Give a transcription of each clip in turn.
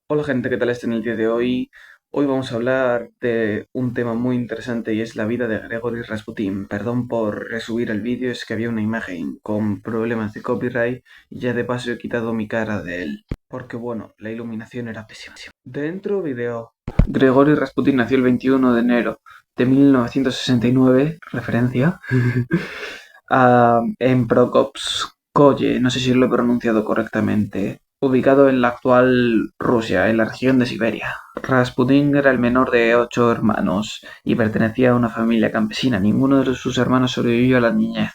Hola gente, ¿qué tal está en el día de hoy? Hoy vamos a hablar de un tema muy interesante y es la vida de Grigori Rasputin. Perdón por resubir el vídeo, es que había una imagen con problemas de copyright y ya de paso he quitado mi cara de él. Porque bueno, la iluminación era pésima. Dentro vídeo. Grigori Rasputin nació el 21 de enero de 1969, referencia, en Prokopskoye, no sé si lo he pronunciado correctamente, ubicado en la actual Rusia, en la región de Siberia. Rasputin era el menor de 8 hermanos y pertenecía a una familia campesina. Ninguno de sus hermanos sobrevivió a la niñez.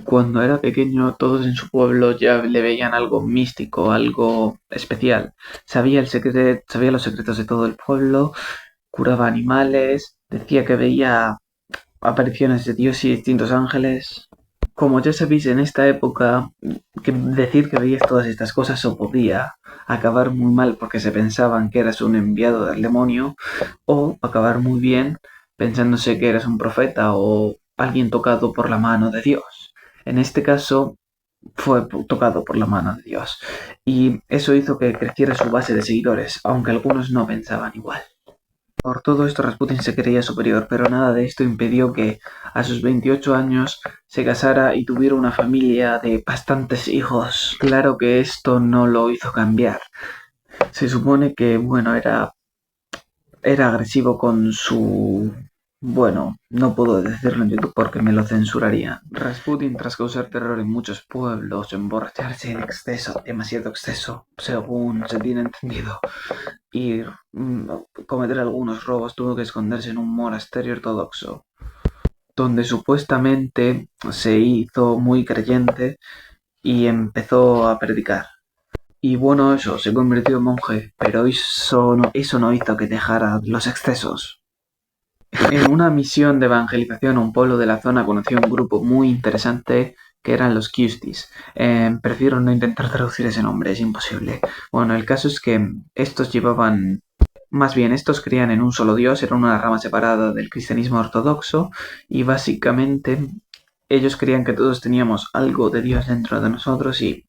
Cuando era pequeño, todos en su pueblo ya le veían algo místico, algo especial. Sabía los secretos de todo el pueblo, curaba animales, decía que veía apariciones de Dios y distintos ángeles. Como ya sabéis, en esta época, decir que veías todas estas cosas o podía acabar muy mal porque se pensaban que eras un enviado del demonio, o acabar muy bien pensándose que eras un profeta o alguien tocado por la mano de Dios. En este caso, fue tocado por la mano de Dios. Y eso hizo que creciera su base de seguidores, aunque algunos no pensaban igual. Por todo esto Rasputin se creía superior, pero nada de esto impidió que a sus 28 años se casara y tuviera una familia de bastantes hijos. Claro que esto no lo hizo cambiar. Se supone que, bueno, era agresivo con su... Bueno, no puedo decirlo en YouTube porque me lo censurarían. Rasputin, tras causar terror en muchos pueblos, emborracharse en exceso, demasiado exceso, según se tiene entendido, y cometer algunos robos, tuvo que esconderse en un monasterio ortodoxo, donde supuestamente se hizo muy creyente y empezó a predicar. Y bueno, eso, se convirtió en monje, pero eso no hizo que dejara los excesos. En una misión de evangelización a un pueblo de la zona conoció un grupo muy interesante que eran los Kustis. Prefiero no intentar traducir ese nombre, es imposible. Bueno, el caso es que estos creían en un solo Dios, era una rama separada del cristianismo ortodoxo y básicamente ellos creían que todos teníamos algo de Dios dentro de nosotros y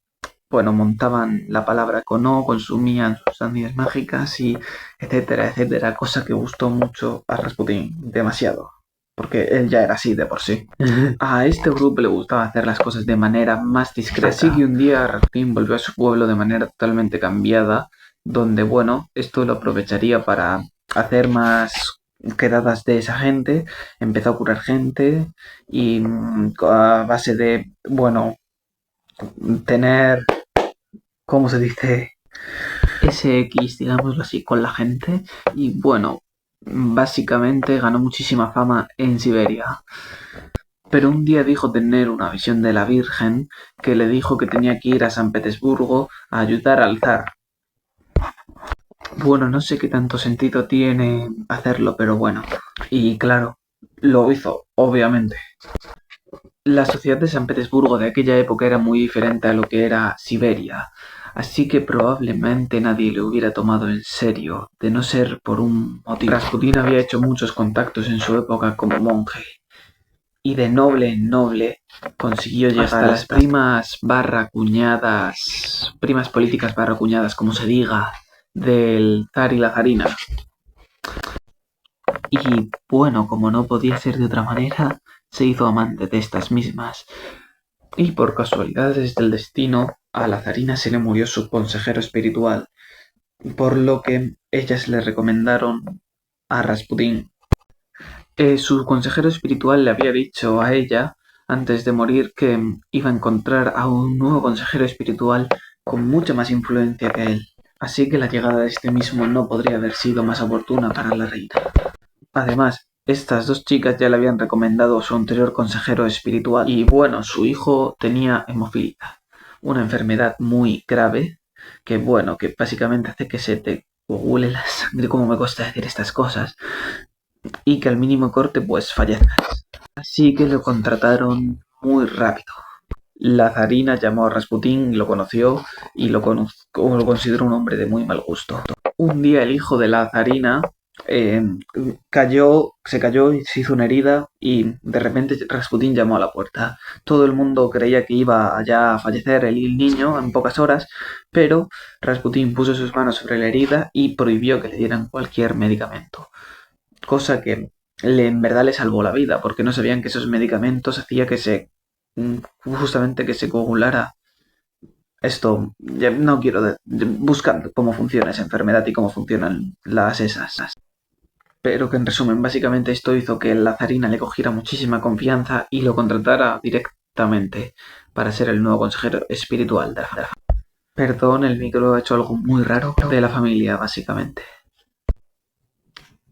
bueno, montaban la palabra cono, consumían sustancias mágicas y etcétera, etcétera, cosa que gustó mucho a Rasputin, demasiado, porque él ya era así de por sí. A este grupo le gustaba hacer las cosas de manera más discreta, así que un día Rasputin volvió a su pueblo de manera totalmente cambiada, donde bueno, esto lo aprovecharía para hacer más quedadas de esa gente, empezó a curar gente y a base de, bueno, tener, ¿cómo se dice? SX, digámoslo así, con la gente. Y bueno, básicamente ganó muchísima fama en Siberia. Pero un día dijo tener una visión de la Virgen que le dijo que tenía que ir a San Petersburgo a ayudar al zar. Bueno, no sé qué tanto sentido tiene hacerlo, pero bueno. Y claro, lo hizo, obviamente. La sociedad de San Petersburgo de aquella época era muy diferente a lo que era Siberia, así que probablemente nadie le hubiera tomado en serio, de no ser por un motivo. Rasputin había hecho muchos contactos en su época como monje, y de noble en noble consiguió llegar hasta las primas políticas barra cuñadas, como se diga, del zar y la zarina. Y bueno, como no podía ser de otra manera, se hizo amante de estas mismas. Y por casualidades del destino, a la zarina se le murió su consejero espiritual, por lo que ellas le recomendaron a Rasputín. Su consejero espiritual le había dicho a ella, antes de morir, que iba a encontrar a un nuevo consejero espiritual con mucha más influencia que él. Así que la llegada de este mismo no podría haber sido más oportuna para la reina. Además, estas dos chicas ya le habían recomendado a su anterior consejero espiritual y bueno, su hijo tenía hemofilia, una enfermedad muy grave que bueno, que básicamente hace que se te coagule la sangre, como me cuesta decir estas cosas, y que al mínimo corte pues fallezcas. Así que lo contrataron muy rápido. La zarina llamó a Rasputín, lo conoció y lo consideró un hombre de muy mal gusto. Un día el hijo de la zarina eh, se cayó y se hizo una herida y de repente Rasputín llamó a la puerta. Todo el mundo creía que iba ya a fallecer el niño en pocas horas, pero Rasputín puso sus manos sobre la herida y prohibió que le dieran cualquier medicamento, cosa que en verdad le salvó la vida, porque no sabían que esos medicamentos hacía que justamente que se coagulara esto. Ya no quiero buscar cómo funciona esa enfermedad y cómo funcionan las esas. Pero que en resumen, básicamente esto hizo que la zarina le cogiera muchísima confianza y lo contratara directamente para ser el nuevo consejero espiritual de la familia. Perdón, el micro ha hecho algo muy raro de la familia, básicamente.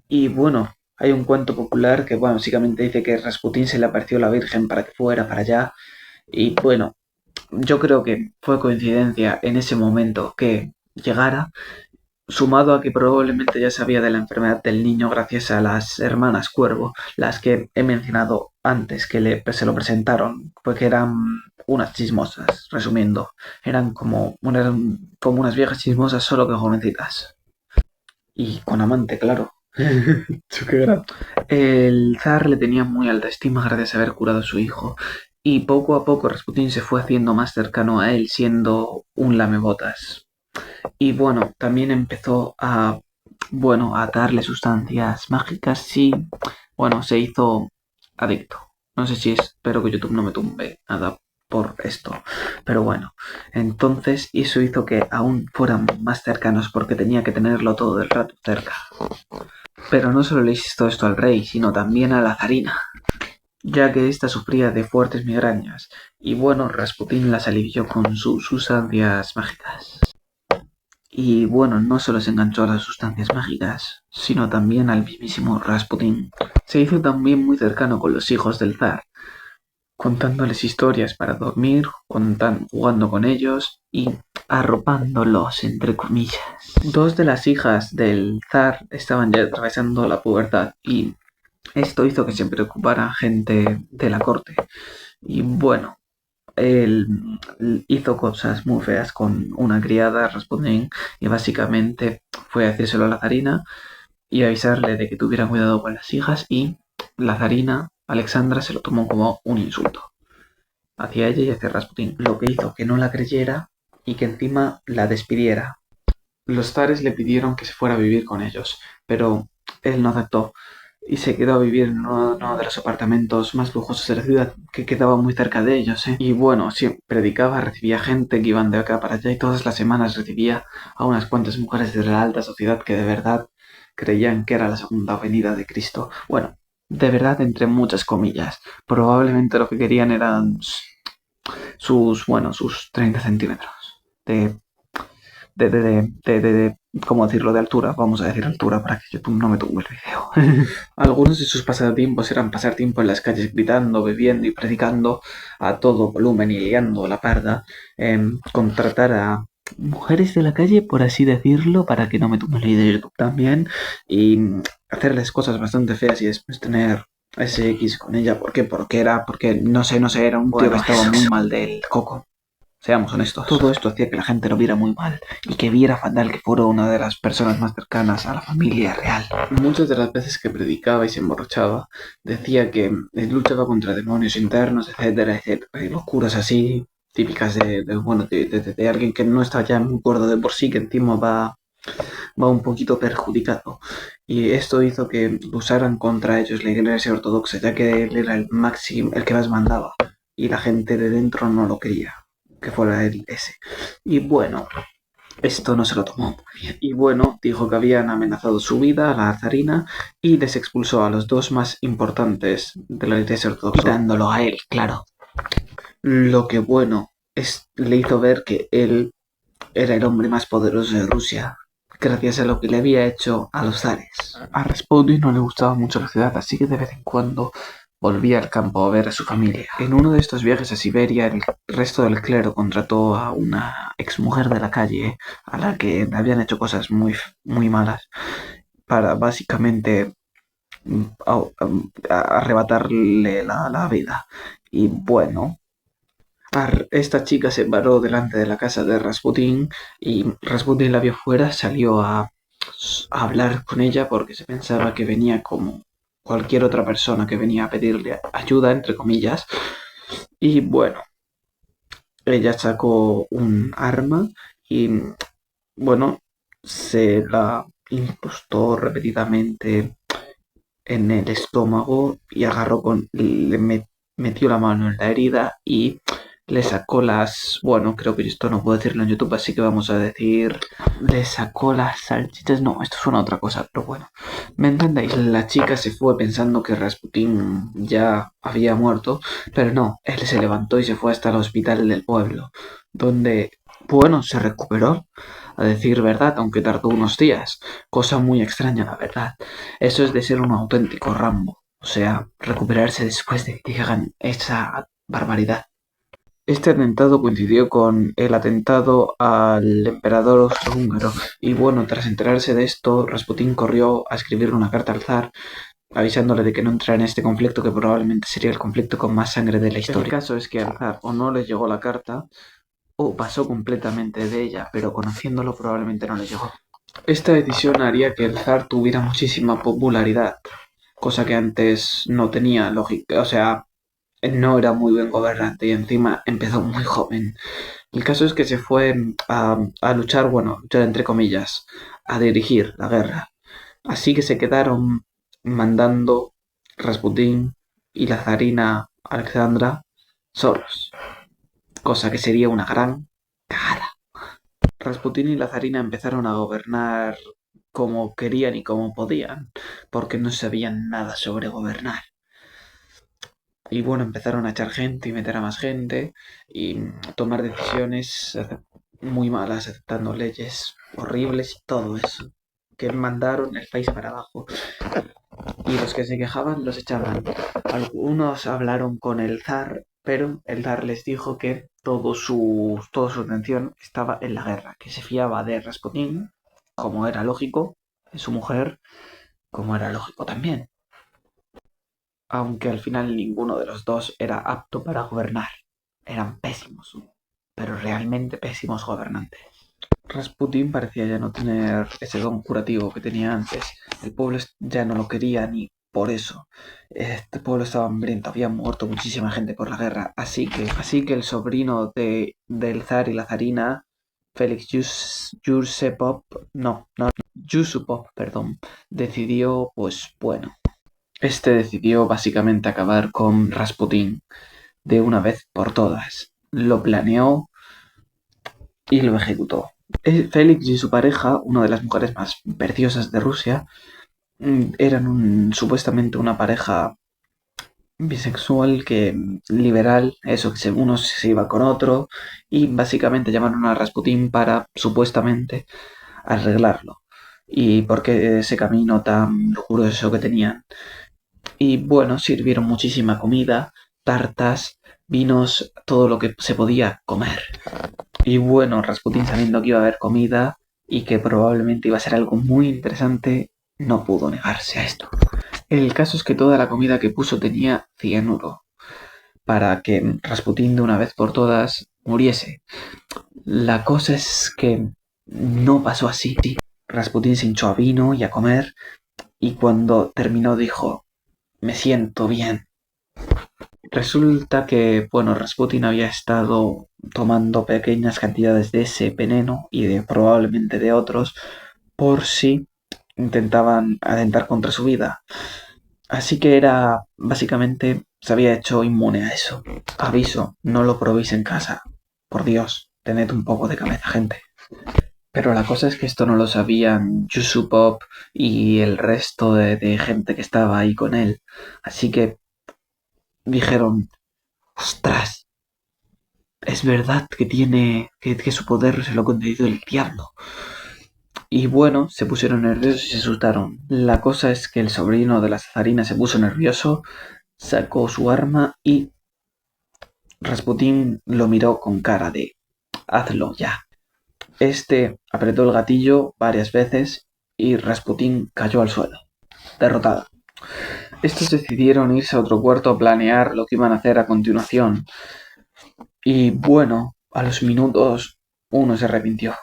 Y bueno, hay un cuento popular que bueno, básicamente dice que Rasputín se le apareció la Virgen para que fuera para allá. Y bueno, yo creo que fue coincidencia en ese momento que llegara, sumado a que probablemente ya sabía de la enfermedad del niño gracias a las hermanas Cuervo, las que he mencionado antes, que se lo presentaron, porque eran unas chismosas, resumiendo. Eran como unas viejas chismosas, solo que jovencitas. Y con amante, claro. El zar le tenía muy alta estima gracias a haber curado a su hijo, y poco a poco Rasputín se fue haciendo más cercano a él, siendo un lamebotas. Y bueno, también empezó a darle sustancias mágicas y, bueno, se hizo adicto. No sé si espero que YouTube no me tumbe nada por esto. Pero bueno, entonces eso hizo que aún fueran más cercanos porque tenía que tenerlo todo el rato cerca. Pero no solo le hizo esto al rey, sino también a la zarina, ya que ésta sufría de fuertes migrañas. Y bueno, Rasputín las alivió con sus sustancias mágicas. Y bueno, no solo se enganchó a las sustancias mágicas, sino también al mismísimo Rasputín. Se hizo también muy cercano con los hijos del zar, contándoles historias para dormir, jugando con ellos y arropándolos, entre comillas. Dos de las hijas del zar estaban ya atravesando la pubertad y esto hizo que se preocupara gente de la corte. Y bueno, él hizo cosas muy feas con una criada, Rasputin, y básicamente fue a decírselo a la zarina y avisarle de que tuviera cuidado con las hijas, y la zarina, Alexandra, se lo tomó como un insulto hacia ella y hacia Rasputin, lo que hizo que no la creyera y que encima la despidiera. Los zares le pidieron que se fuera a vivir con ellos, pero él no aceptó y se quedó a vivir en uno de los apartamentos más lujosos de la ciudad, que quedaba muy cerca de ellos, ¿eh? Y bueno, sí, predicaba, recibía gente que iban de acá para allá y todas las semanas recibía a unas cuantas mujeres de la alta sociedad que de verdad creían que era la segunda venida de Cristo. Bueno, de verdad entre muchas comillas. Probablemente lo que querían eran sus 30 centímetros de ¿cómo decirlo? De altura, vamos a decir altura para que YouTube no me tumbe el video. Algunos de sus pasatiempos eran pasar tiempo en las calles gritando, bebiendo y predicando a todo volumen y liando la parda, contratar a mujeres de la calle, por así decirlo, para que no me tumbe el video de YouTube también, y hacerles cosas bastante feas y después tener SX con ella. ¿Por qué? Porque no sé, era un tío que estaba muy mal del coco. Seamos honestos, todo esto hacía que la gente lo viera muy mal y que viera fatal que fuera una de las personas más cercanas a la familia real. Muchas de las veces que predicaba y se emborrachaba, decía que luchaba contra demonios internos, etcétera, etcétera, y locuras así típicas de alguien que no está ya muy gordo de por sí, que encima va un poquito perjudicado. Y esto hizo que usaran contra ellos la iglesia ortodoxa, ya que él era el máximo, el que más mandaba, y la gente de dentro no lo quería que fuera él ese. Y bueno, esto no se lo tomó muy bien. Y bueno, dijo que habían amenazado su vida a la zarina y les expulsó a los dos más importantes de la iglesia ortodoxa, quitándolo a él, claro. Lo que bueno le hizo ver que él era el hombre más poderoso de Rusia, gracias a lo que le había hecho a los zares. A Rasputin no le gustaba mucho la ciudad, así que de vez en cuando volvía al campo a ver a su familia. En uno de estos viajes a Siberia, el resto del clero contrató a una exmujer de la calle a la que le habían hecho cosas muy malas para básicamente arrebatarle la vida. Y bueno, esta chica se paró delante de la casa de Rasputin y Rasputin la vio fuera, salió a a hablar con ella porque se pensaba que venía como cualquier otra persona que venía a pedirle ayuda, entre comillas. Y bueno, ella sacó un arma y bueno, se la incrustó repetidamente en el estómago y metió la mano en la herida y le sacó bueno, creo que esto no puedo decirlo en YouTube, así que vamos a decir, le sacó las salchichas, no, esto suena a otra cosa, pero bueno, ¿me entendéis? La chica se fue pensando que Rasputín ya había muerto, pero no, él se levantó y se fue hasta el hospital del pueblo, donde, bueno, se recuperó, a decir verdad, aunque tardó unos días, cosa muy extraña, la verdad. Eso es de ser un auténtico Rambo. O sea, recuperarse después de que hagan esa barbaridad. Este atentado coincidió con el atentado al emperador austrohúngaro y bueno, tras enterarse de esto, Rasputín corrió a escribirle una carta al zar avisándole de que no entrara en este conflicto que probablemente sería el conflicto con más sangre de la historia. El caso es que al zar o no le llegó la carta o pasó completamente de ella, pero conociéndolo probablemente no le llegó. Esta decisión haría que el zar tuviera muchísima popularidad, cosa que antes no tenía lógica, o sea, no era muy buen gobernante y encima empezó muy joven. El caso es que se fue a luchar, bueno, luchar entre comillas, a dirigir la guerra. Así que se quedaron mandando Rasputín y la zarina Alexandra solos, cosa que sería una gran cagada. Rasputín y la zarina empezaron a gobernar como querían y como podían, porque no sabían nada sobre gobernar. Y bueno, empezaron a echar gente y meter a más gente y tomar decisiones muy malas, aceptando leyes horribles y todo eso, que mandaron el país para abajo. Y los que se quejaban los echaban. Algunos hablaron con el zar, pero el zar les dijo que toda su atención estaba en la guerra, que se fiaba de Rasputín, como era lógico, de su mujer, como era lógico también, aunque al final ninguno de los dos era apto para gobernar. Eran pésimos, pero realmente pésimos gobernantes. Rasputín parecía ya no tener ese don curativo que tenía antes. El pueblo ya no lo quería ni por eso. Este pueblo estaba hambriento, había muerto muchísima gente por la guerra. Así que el sobrino del zar y la zarina, Félix Yusupov, perdón, decidió, pues bueno, este decidió básicamente acabar con Rasputín de una vez por todas. Lo planeó y lo ejecutó. Félix y su pareja, una de las mujeres más preciosas de Rusia, eran supuestamente una pareja bisexual que liberal, eso que uno se iba con otro y básicamente llamaron a Rasputín para supuestamente arreglarlo y porque ese camino tan lujuroso que tenían. Y bueno, sirvieron muchísima comida, tartas, vinos, todo lo que se podía comer. Y bueno, Rasputín, sabiendo que iba a haber comida y que probablemente iba a ser algo muy interesante, no pudo negarse a esto. El caso es que toda la comida que puso tenía cianuro, para que Rasputín de una vez por todas muriese. La cosa es que no pasó así. Rasputín se hinchó a vino y a comer, y cuando terminó dijo, me siento bien. Resulta que, bueno, Rasputin había estado tomando pequeñas cantidades de ese veneno y probablemente de otros por si intentaban atentar contra su vida. Así que básicamente, se había hecho inmune a eso. Aviso, no lo probéis en casa. Por Dios, tened un poco de cabeza, gente. Pero la cosa es que esto no lo sabían Yusupov y el resto de gente que estaba ahí con él. Así que dijeron, ostras, es verdad que que su poder se lo ha concedido el diablo. Y bueno, se pusieron nerviosos y se asustaron. La cosa es que el sobrino de la zarina se puso nervioso, sacó su arma y Rasputín lo miró con cara de hazlo ya. Este apretó el gatillo varias veces y Rasputín cayó al suelo, derrotado. Estos decidieron irse a otro cuarto a planear lo que iban a hacer a continuación. Y bueno, a los minutos uno se arrepintió.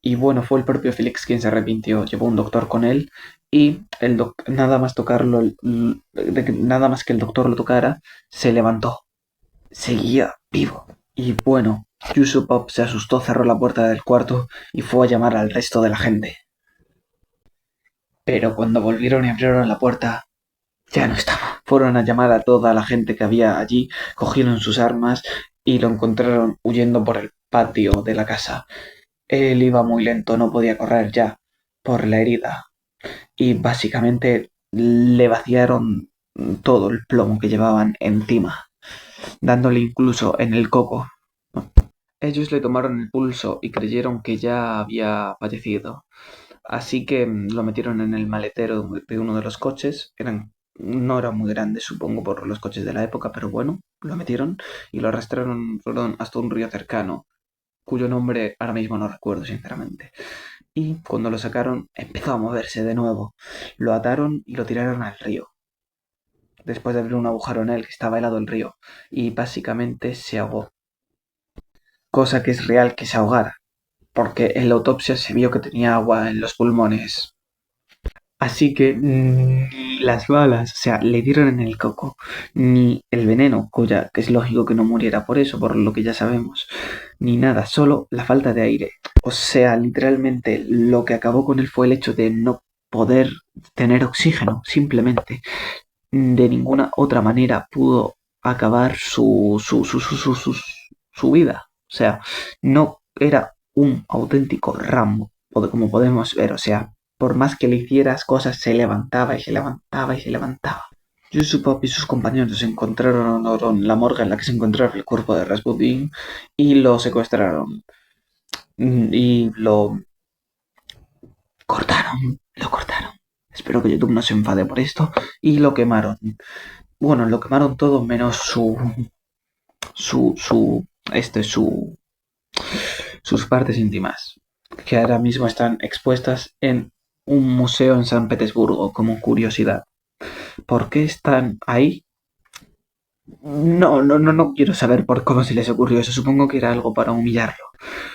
Y bueno, fue el propio Félix quien se arrepintió. Llevó un doctor con él y nada más tocarlo, nada más que el doctor lo tocara, se levantó. Seguía vivo. Y bueno, Yusupov se asustó, cerró la puerta del cuarto y fue a llamar al resto de la gente. Pero cuando volvieron y abrieron la puerta, ya no estaba. Fueron a llamar a toda la gente que había allí, cogieron sus armas y lo encontraron huyendo por el patio de la casa. Él iba muy lento, no podía correr ya por la herida y básicamente le vaciaron todo el plomo que llevaban encima, dándole incluso en el coco. Ellos le tomaron el pulso y creyeron que ya había fallecido. Así que lo metieron en el maletero de uno de los coches. No eran muy grandes, supongo, por los coches de la época, pero bueno, lo metieron y lo arrastraron hasta un río cercano, cuyo nombre ahora mismo no recuerdo, sinceramente. Y cuando lo sacaron, empezó a moverse de nuevo. Lo ataron y lo tiraron al río, después de abrir un agujero en él que estaba helado el río, y básicamente se ahogó. Cosa que es real que se ahogara, porque en la autopsia se vio que tenía agua en los pulmones. Así que ni las balas, o sea, le dieron en el coco, ni el veneno, cuya que es lógico que no muriera por eso, por lo que ya sabemos, ni nada, solo la falta de aire. O sea, literalmente lo que acabó con él fue el hecho de no poder tener oxígeno, simplemente. De ninguna otra manera pudo acabar su vida. O sea, no era un auténtico Rambo, como podemos ver. O sea, por más que le hicieras cosas, se levantaba y se levantaba y se levantaba. Yusupov y sus compañeros encontraron la morgue en la que se encontraba el cuerpo de Rasputin y lo secuestraron. Y lo cortaron. Espero que YouTube no se enfade por esto. Y lo quemaron. Bueno, lo quemaron todo menos este, sus partes íntimas, que ahora mismo están expuestas en un museo en San Petersburgo como curiosidad. ¿Por qué están ahí? No quiero saber por cómo se les ocurrió eso. Supongo que era algo para humillarlo.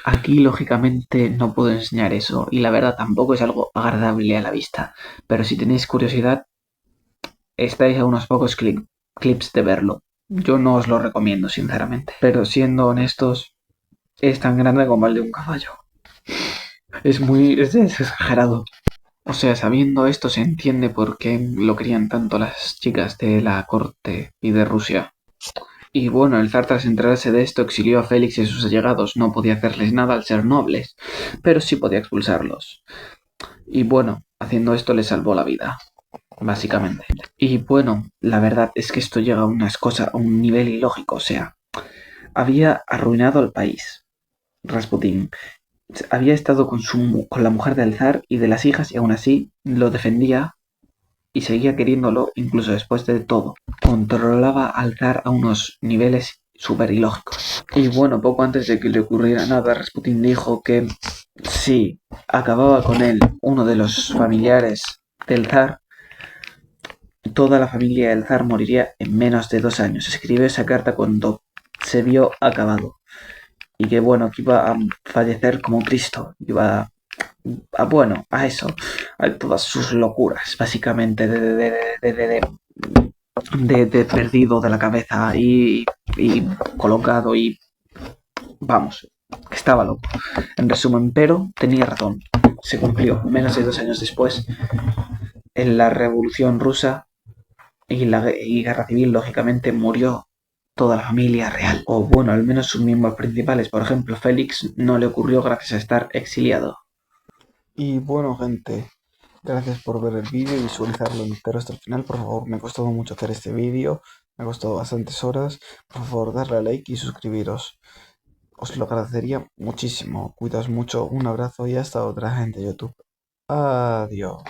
Aquí, lógicamente, no puedo enseñar eso. Y la verdad, tampoco es algo agradable a la vista. Pero si tenéis curiosidad, estáis a unos pocos clips de verlo. Yo no os lo recomiendo, sinceramente. Pero siendo honestos, es tan grande como el de un caballo. Es exagerado. O sea, sabiendo esto se entiende por qué lo querían tanto las chicas de la corte y de Rusia. Y bueno, el zar tras enterarse de esto exilió a Félix y a sus allegados. No podía hacerles nada al ser nobles, pero sí podía expulsarlos. Y bueno, haciendo esto le salvó la vida, básicamente. Y bueno, la verdad es que esto llega a unas cosas, a un nivel ilógico. O sea, había arruinado al país, Rasputín. Había estado con la mujer del zar y de las hijas y aún así lo defendía y seguía queriéndolo incluso después de todo. Controlaba al zar a unos niveles súper ilógicos. Y bueno, poco antes de que le ocurriera nada, Rasputin dijo que si acababa con él uno de los familiares del zar, toda la familia del zar moriría en menos de 2 años. Escribió esa carta cuando se vio acabado. Y que bueno, que iba a fallecer como Cristo. Iba bueno, a eso, a todas sus locuras, básicamente, de perdido de la cabeza y colocado y vamos, que estaba loco. En resumen, pero tenía razón, se cumplió menos de 2 años después en la Revolución Rusa y la Guerra Civil, lógicamente, murió toda la familia real, o bueno, al menos sus miembros principales. Por ejemplo, Félix no le ocurrió gracias a estar exiliado. Y bueno, gente, gracias por ver el vídeo y visualizarlo entero hasta el final. Por favor, me ha costado mucho hacer este vídeo, me ha costado bastantes horas. Por favor, darle a like y suscribiros. Os lo agradecería muchísimo. Cuidaos mucho, un abrazo y hasta otra, gente de YouTube. Adiós.